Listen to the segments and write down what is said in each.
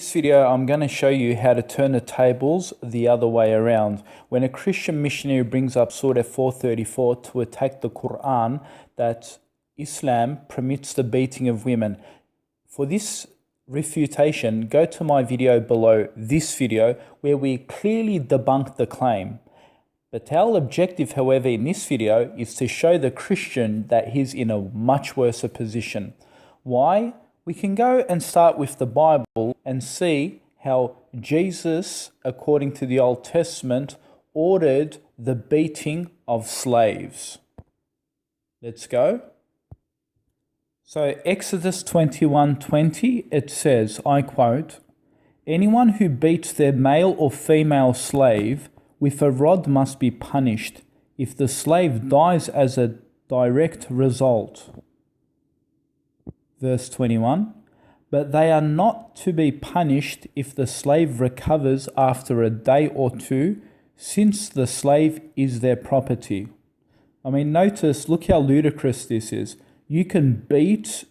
In this video, I'm going to show you how to turn the tables the other way around. When a Christian missionary brings up Sureh 434 to attack the Quran, that Islam permits the beating of women. For this refutation, go to my video below this video where we clearly debunk the claim. But our objective, however, in this video is to show the Christian that he's in a much worse position. Why? We can go and start with the Bible and see how Jesus, according to the Old Testament, ordered the beating of slaves. Let's go. So Exodus 21:20, it says, I quote, "Anyone who beats their male or female slave with a rod must be punished if the slave dies as a direct result." Verse 21, "But they are not to be punished if the slave recovers after a day or two, since the slave is their property." I mean, notice, look how ludicrous this is. You can beat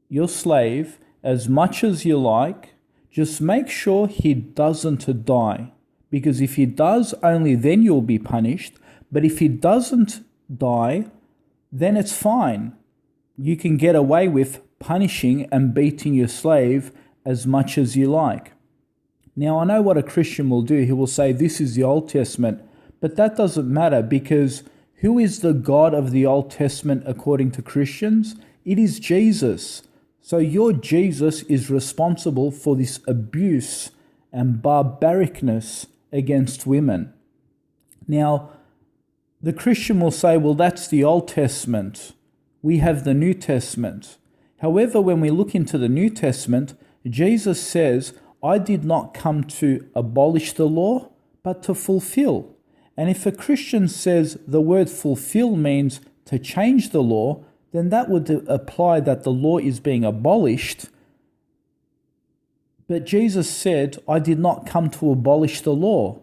your slave as much as you like, just make sure he doesn't die. Because if he does, only then you'll be punished. But if he doesn't die, then it's fine. You can get away with punishing and beating your slave as much as you like. Now, I know what a Christian will do. He will say, this is the Old Testament. But that doesn't matter, because who is the God of the Old Testament according to Christians? It is Jesus. So your Jesus is responsible for this abuse and barbaricness against women. Now, the Christian will say, well, that's the Old Testament. We have the New Testament. However, when we look into the New Testament, Jesus says, I did not come to abolish the law, but to fulfill. And if a Christian says the word fulfill means to change the law, then that would apply that the law is being abolished. But Jesus said, I did not come to abolish the law.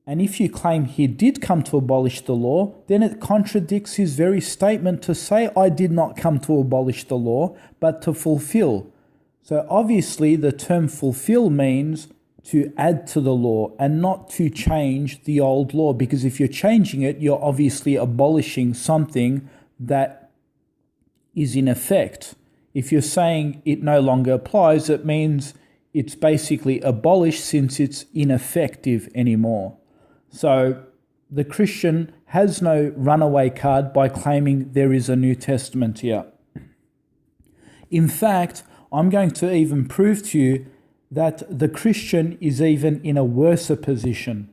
And if you claim he did come to abolish the law, then it contradicts his very statement to say, I did not come to abolish the law, but to fulfill. So obviously the term fulfill means to add to the law and not to change the old law, because if you're changing it, you're obviously abolishing something that is in effect. If you're saying it no longer applies, it means it's basically abolished since it's ineffective anymore. So the Christian has no runaway card by claiming there is a New Testament here. In fact, I'm going to even prove to you that the Christian is even in a worse position.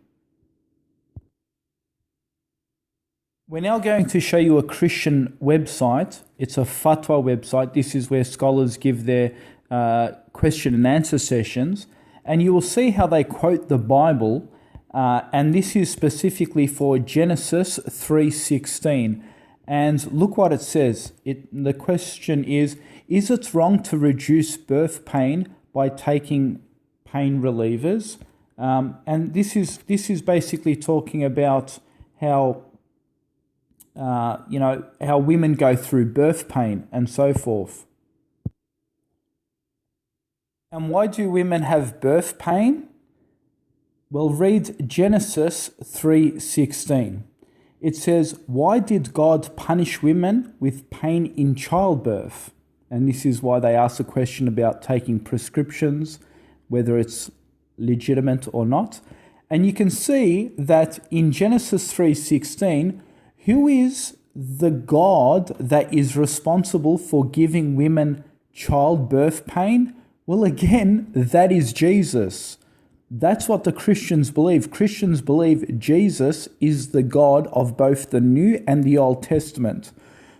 We're now going to show you a Christian website. It's a fatwa website. This is where scholars give their question and answer sessions. And you will see how they quote the Bible. And this is specifically for Genesis 3:16. And look what it says. The question is it wrong to reduce birth pain by taking pain relievers? And this is basically talking about how how women go through birth pain and so forth. And why do women have birth pain? Well, read Genesis 3:16. It says, why did God punish women with pain in childbirth? And this is why they ask a question about taking prescriptions, whether it's legitimate or not. And you can see that in Genesis 3:16, who is the God that is responsible for giving women childbirth pain? Well, again, that is Jesus. That's what the Christians believe. Christians believe Jesus is the God of both the New and the Old Testament.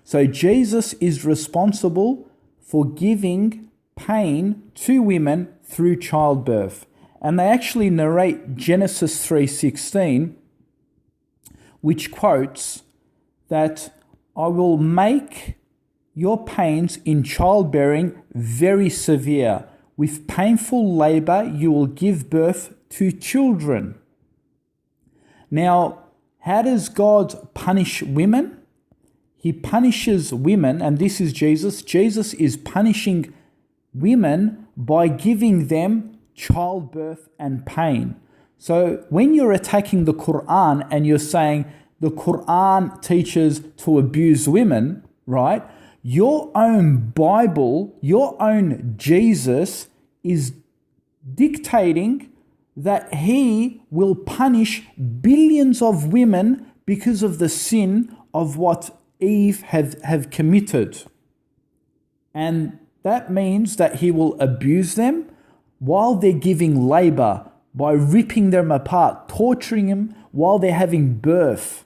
So Jesus is responsible for giving pain to women through childbirth. And they actually narrate Genesis 3:16, which quotes that I will make your pains in childbearing very severe. With painful labor, you will give birth to children. Now, how does God punish women? He punishes women, and this is Jesus. Jesus is punishing women by giving them childbirth and pain. So when you're attacking the Quran and you're saying the Quran teaches to abuse women, right? Your own Bible, your own Jesus is dictating that he will punish billions of women because of the sin of what Eve have committed. And that means that he will abuse them while they're giving labor by ripping them apart, torturing them while they're having birth,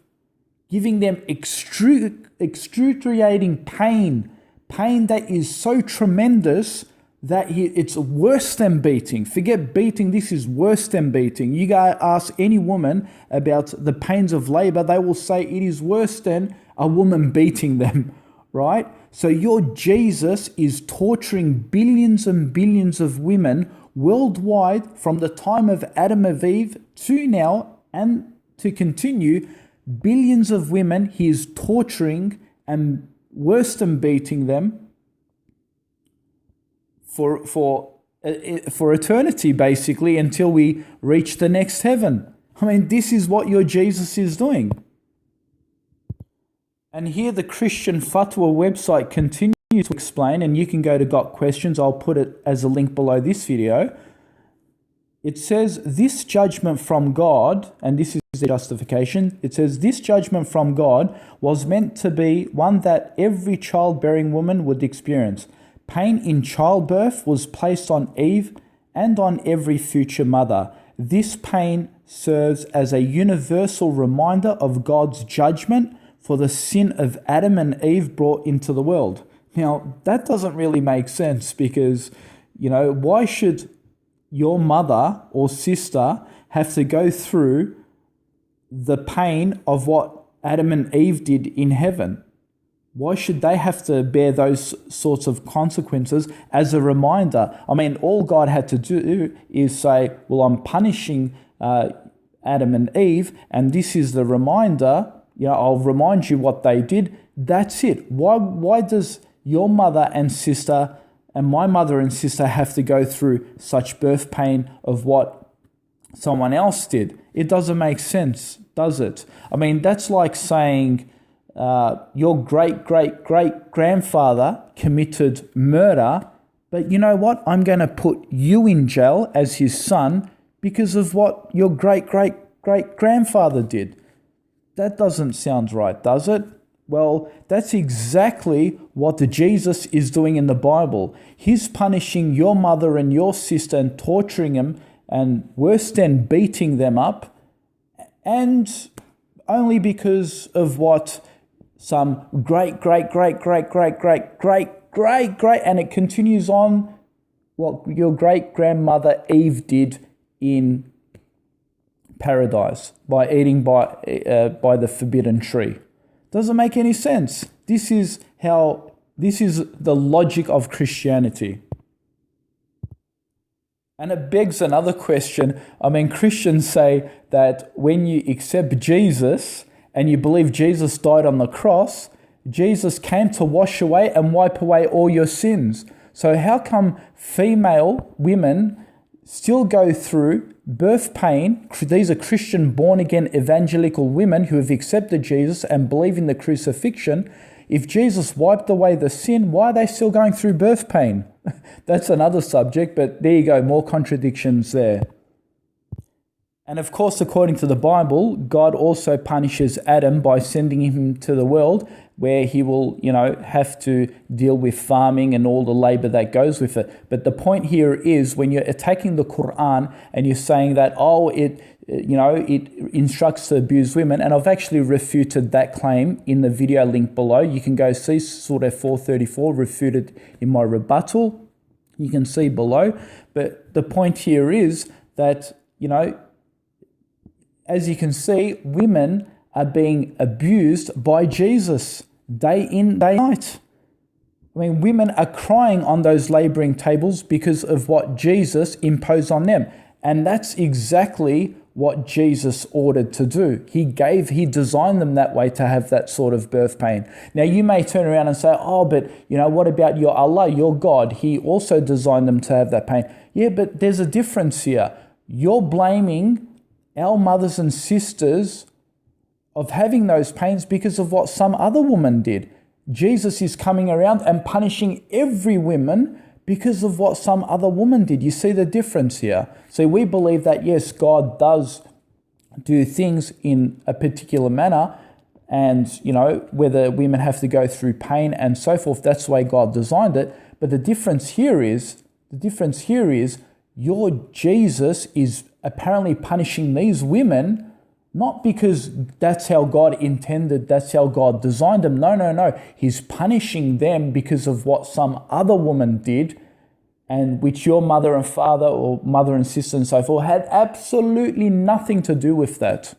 giving them excruciating pain that is so tremendous that it's worse than beating. Forget beating, this is worse than beating. You go ask any woman about the pains of labor, they will say it is worse than a woman beating them, right? So your Jesus is torturing billions and billions of women worldwide from the time of Adam and Eve to now and to continue. Billions of women he is torturing and worse than beating them for eternity, basically, until we reach the next heaven. I mean, this is what your Jesus is doing. And here the Christian Fatwa website continues to explain, and you can go to Got Questions, I'll put it as a link below this video. It says, this judgment from God, and this is the justification, it says, this judgment from God was meant to be one that every childbearing woman would experience. Pain in childbirth was placed on Eve and on every future mother. This pain serves as a universal reminder of God's judgment for the sin of Adam and Eve brought into the world. Now, that doesn't really make sense because, why should your mother or sister have to go through the pain of what Adam and Eve did in heaven? Why should they have to bear those sorts of consequences as a reminder? I mean, all God had to do is say, well, I'm punishing Adam and Eve, and this is the reminder. I'll remind you what they did. That's it. Why does your mother and sister and my mother and sister have to go through such birth pain of what someone else did? It doesn't make sense, does it? I mean, that's like saying your great-great-great-grandfather committed murder, but you know what? I'm going to put you in jail as his son because of what your great-great-great-grandfather did. That doesn't sound right, does it? Well, that's exactly what Jesus is doing in the Bible. He's punishing your mother and your sister and torturing them and worse than beating them up, and only because of what some great, and it continues on what your great-grandmother Eve did in paradise by eating by the forbidden tree. Doesn't make any sense. This is the logic of Christianity. And it begs another question. I mean, Christians say that when you accept Jesus and you believe Jesus died on the cross, Jesus came to wash away and wipe away all your sins. So how come female women still go through birth pain? These are Christian born-again evangelical women who have accepted Jesus and believe in the crucifixion. If Jesus wiped away the sin, why are they still going through birth pain? That's another subject, but there you go, more contradictions there. And of course, according to the Bible, God also punishes Adam by sending him to the world where he will, have to deal with farming and all the labor that goes with it. But the point here is when you're attacking the Quran and you're saying that, it instructs to abuse women, and I've actually refuted that claim in the video link below. You can go see Sureh 434 refuted in my rebuttal. You can see below. But the point here is that, as you can see, women are being abused by Jesus day in, day out. I mean, women are crying on those laboring tables because of what Jesus imposed on them. And that's exactly what Jesus ordered to do. He designed them that way to have that sort of birth pain. Now you may turn around and say, oh, but what about your Allah, your God? He also designed them to have that pain. Yeah, but there's a difference here. You're blaming our mothers and sisters of having those pains because of what some other woman did. Jesus is coming around and punishing every woman because of what some other woman did. You see the difference here? So we believe that, yes, God does do things in a particular manner, and, whether women have to go through pain and so forth, that's the way God designed it. But the difference here is your Jesus is apparently punishing these women not because that's how God intended, that's how God designed them. No. He's punishing them because of what some other woman did, and which your mother and father or mother and sister and so forth had absolutely nothing to do with that.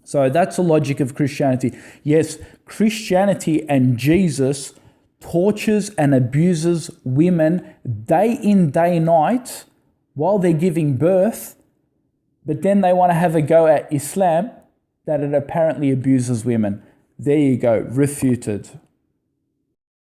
So that's the logic of Christianity. Yes, Christianity and Jesus tortures and abuses women day in, day night while they're giving birth, but then they want to have a go at Islam that it apparently abuses women. There you go, refuted.